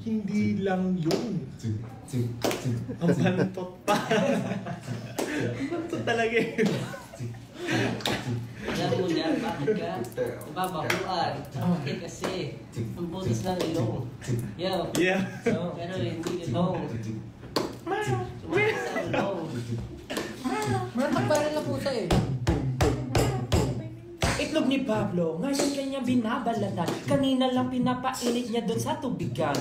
Hindi lang yun. Ang bantot pa. Ang bantot talaga yun. Alam mo yan, bakit ka? Babahuan. Bakit kasi? Ang butas ng ilong. Yo. Yeah. So, pero hindi ilong. Sumakit sa ilong. Magpapala na pusa eh. Itlog ni Pablo, ngayon kanya binabalatan. Kanina lang pinapainit niya doon sa tubigan.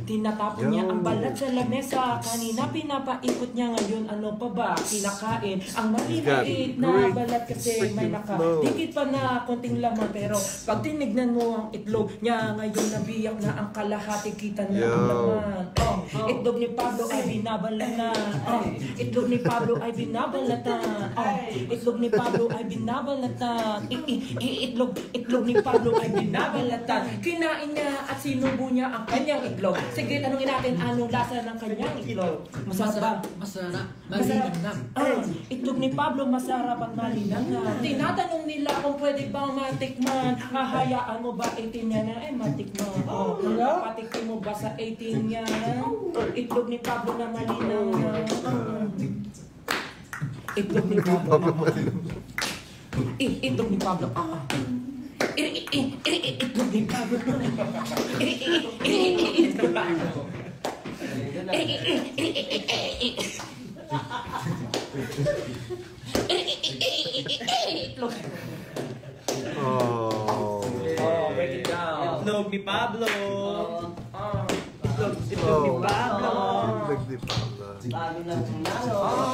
Tinatapon niya ang balat sa lamesa. Kanina pinapaikot niya, ngayon ano pa ba? Kinakain ang maliliit na balat kasi may nakadikit pa na konting laman. Pero pag tinignan mo ang itlog niya, ngayon nabiyak na ang kalahati. Kita na ang laman. Itlog ni Pablo ay binabalatan. Itlog ni Pablo ay binabalatan. Itlog ni Pablo ay binabalatan. Itlog ni Pablo ay binabalatan. Kinain niya at sinubo niya ang kanyang itlog. Sige, tanungin natin anong lasa ng kanyang itlog. Masarap. Masarap. Malinam na. Itlog ni Pablo masarap at malinam na. Tinatanong nila kung pwede bang matikman. Hahayaan mo ba 18 niya na? Matikman. Patikin mo ba sa 18 niya? Itlog ni Pablo na malinam na. Itlog ni Pablo na malinam na. Itlog ni Pablo. Itlog ni Pablo. Break it down. Itlog ni Pablo. Itlog ni Pablo. Itlog ni Pablo.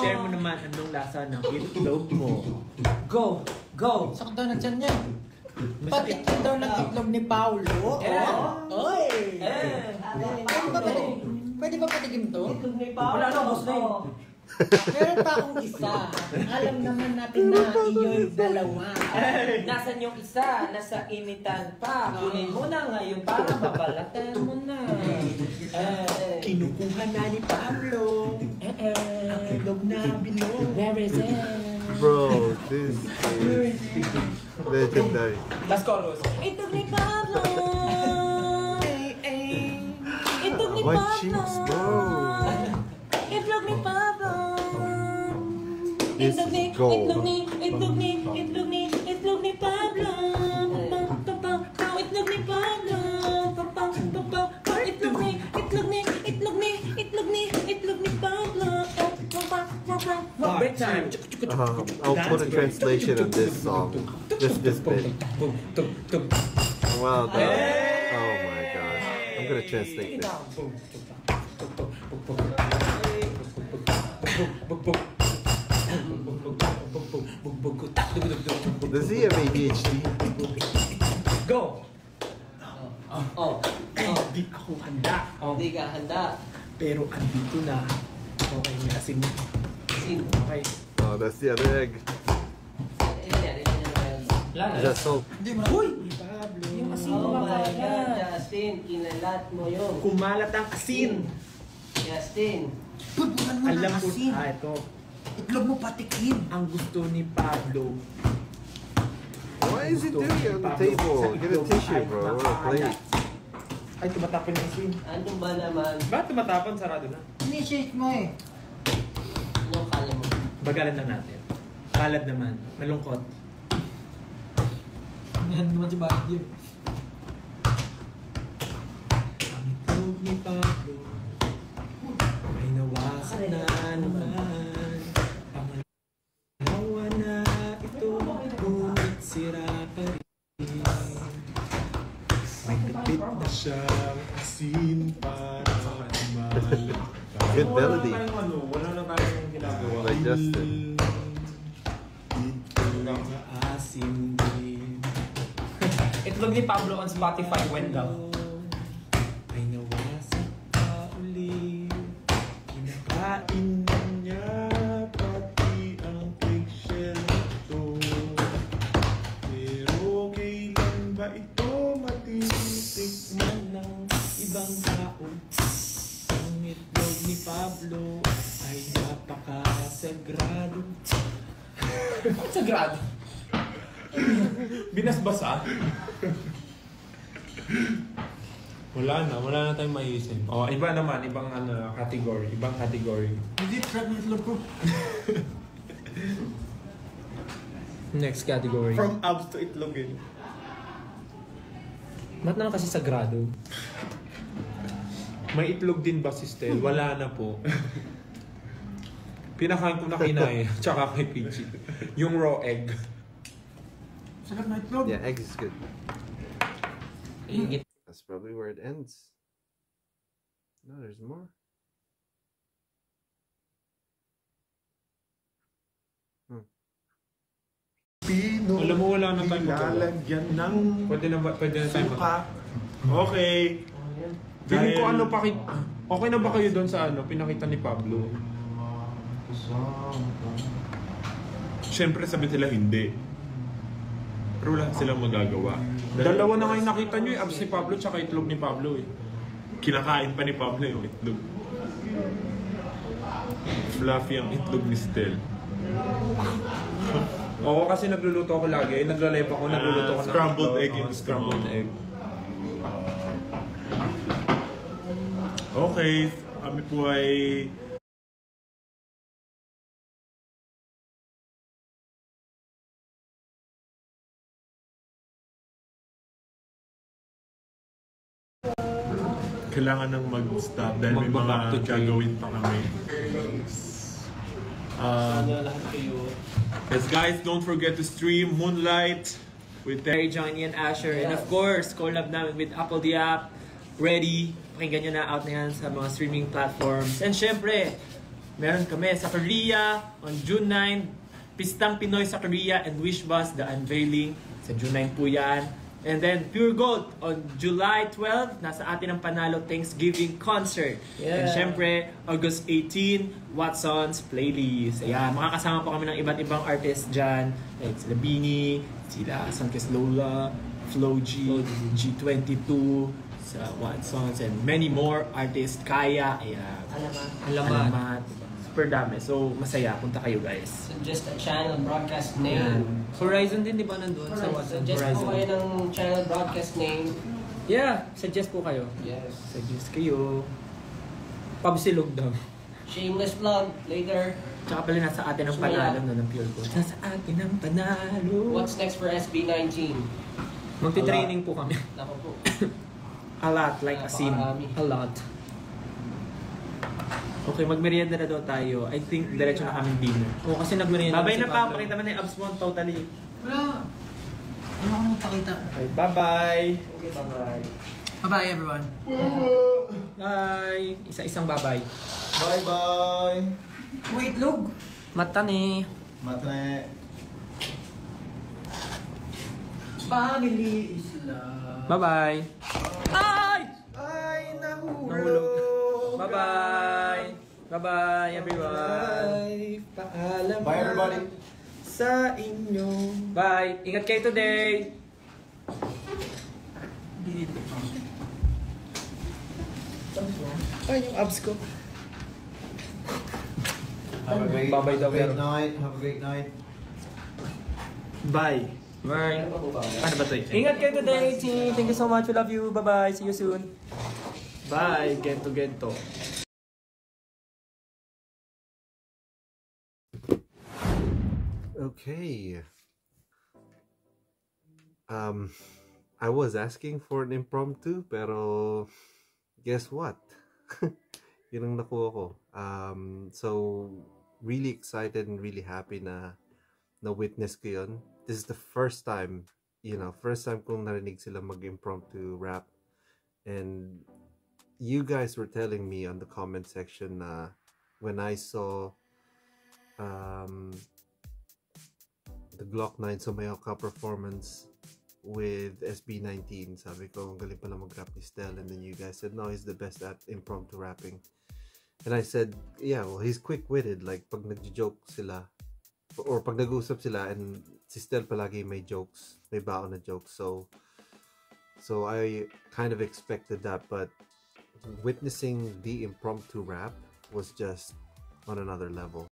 Share mo naman anong lasa ng itlog mo. Go! Sakit daw na dyan niya. Patikin daw ng itlog ni Paulo. Oy! Pwede ba patikim to? Itlog ni Pablo. Wala na, boss na yun. Meron pa akong isa. Alam naman natin na iyo'y dalawa. Nasaan yung isa? Nasa initan pa. Kunin mo na ngayon para babalatan mo na. Kinukuha na ni Pablo. Ang itlog na bilog. Where is it? Bro, this is legendary. Last chorus. Itlog ni Pablo. Itlog ni My Pablo. cheeks, bro. Itlog ni Pablo. This Itlog ni gold. Pablo. Itlog ni Pablo. Itlog ni Pablo. Break time. I'll put a translation of this song. This bit. Well done. Oh my gosh. I'm gonna translate this. Does he have ADHD? Go! Di ako handa. Hindi ka handa. Pero andito na. Okay, may asin. Okay. Oh, that's the other egg. Is that salt? Uy! Pablo. Yung asin Oh mo my God, makalat. Justin, kinalat mo yun. Kumalat ang asin. Justin. Pagbukan mo Alam ng ko, asin. ito. Itlog mo patikim. Ang gusto ni Pablo. Why is he doing it on the table? Get a tissue, bro, or a plate. Ay, tumatapon yung asin. Ano ba naman? Bakit tumatapon? Sarado na. Initiate mo eh. Anong kala mo? Bagalan na natin. Kalad naman. Malungkot. Yan naman si Bakit yun. Ang itlog ni Pablo ay nawasak na naman. Pangalawa na ito, ngunit sira pa rin. May kapit na siyang asin para malit. Good melody. Wala na tayong ginagawa. Like Justin. Ito na asin din. Itlog ni Pablo on Spotify when daw? Ay nawasak pa uli. Kinakain niya pati ang eggshell ito. Pero kailan ba ito matitikman ng ibang tao? Ang itlog ni Pablo ay napakasagrado. Sagrado. Binasbasa. Wala na tayong maisip. Oh, iba naman, ibang category. Hindi, trap na itlog ko. Next category. From abs to itlog eh. Ba't naman kasi sagrado? May itlog din ba si Stel? Wala na po. Pinakain ko na kinay, tsaka kay Peachy. Yung raw egg. Sarap na itlog. Yeah, eggs is good. Ingit. That's probably where it ends. No, there's more. Pino. Alam mo, wala na tayong magawa. Lalagyan ng Pwede na tayo suka. Okay. Feeling ko Dahil- okay na ba kayo doon sa pinakita ni Pablo? Siyempre sabi sila hindi. Pero wala silang magagawa. Dalawa na ngayon nakita nyo abs ni Pablo tsaka itlog ni Pablo eh. Kinakain pa ni Pablo yung itlog. Fluffy ang itlog ni Stel. Oo, kasi nagluluto ako lagi. Naglalive ako, nagluluto ako ng Scrambled itlog. egg yung Scrambled egg. Okay, kami po ay kailangan nang mag-stop dahil may Magbaback to mga train. gagawin pa kami. Lahat kayo. Yes guys, don't forget to stream Moonlight with Terry, Johnny, and Asher. And of course, collab namin with Apple the App. Ready. Pakinggan nyo na, out na yan sa mga streaming platforms. And syempre, meron kami sa Korea on June 9. Pistang Pinoy sa Korea and Wish Bus, the unveiling. Sa June 9 po yan. And then Pure Gold on July 12. Nasa atin ang Panalo Thanksgiving Concert. And syempre, August 18, Watson's Playlist. Ayan, makakasama po kami ng iba't ibang artists dyan. Like sila Bini, sila Sankes Lola, Flo G, G22, sa Watsons, and many more artists. Kaya, ayan. Alamat. Super dami. So, masaya. Punta kayo guys. Suggest a channel broadcast name. Ayan. Horizon din, di ba nandun sa Watson? Suggest po kayo Horizon. ng channel broadcast name. Yeah, suggest po kayo. Yes. Suggest kayo. Pabsilog daw. Shameless vlog later. Tsaka pala nasa atin ang panalo no, ng Pure Gold. Nasa atin ang panalo. What's next for SB19? Magti-training po kami. Nako po. A lot, like a scene. Napakarami. A lot. Okay, magmerienda na daw tayo. I think diretso na kaming dinner. Oo, kasi nagmerienda. Babay si na pa, Pablo. pakita mo na yung abs mo totally. Wala. Ano ako magpakita? Okay, bye-bye. Okay, bye-bye. Bye-bye, everyone. Bye. Isa-isang bye-bye. bye-bye! Wait, log. Mata ni. Matre! Family is love. Bye-bye. Ay! Ay, Nahulog. Bye-bye. Bye-bye, everyone. Paalam Bye everybody! Sa inyo. Bye. Ingat kayo today. Ay, yung abs ko. Have a great, Bye-bye daw, pero. night. Have a great night. Bye. Bye. Ano ba ito? Ingat kayo today, team. Thank you so much. We love you. Bye-bye. See you soon. Bye. Gento. Okay. I was asking for an impromptu, pero guess what? Yun ang nakuha ko. So really excited and really happy na witness ko yun. This is the first time, first time kong narinig sila mag-impromptu rap. And you guys were telling me on the comment section na when I saw the Glock 9 Sumayaw Ka performance with SB19, sabi ko, ang galing pala mag-rap ni Stel. And then you guys said, no, he's the best at impromptu rapping. And I said, yeah, well, he's quick-witted. Like, pag nag-joke sila, or pag nag-usap sila, and si Stel palagi may jokes, may baon na jokes. So I kind of expected that, but witnessing the impromptu rap was just on another level.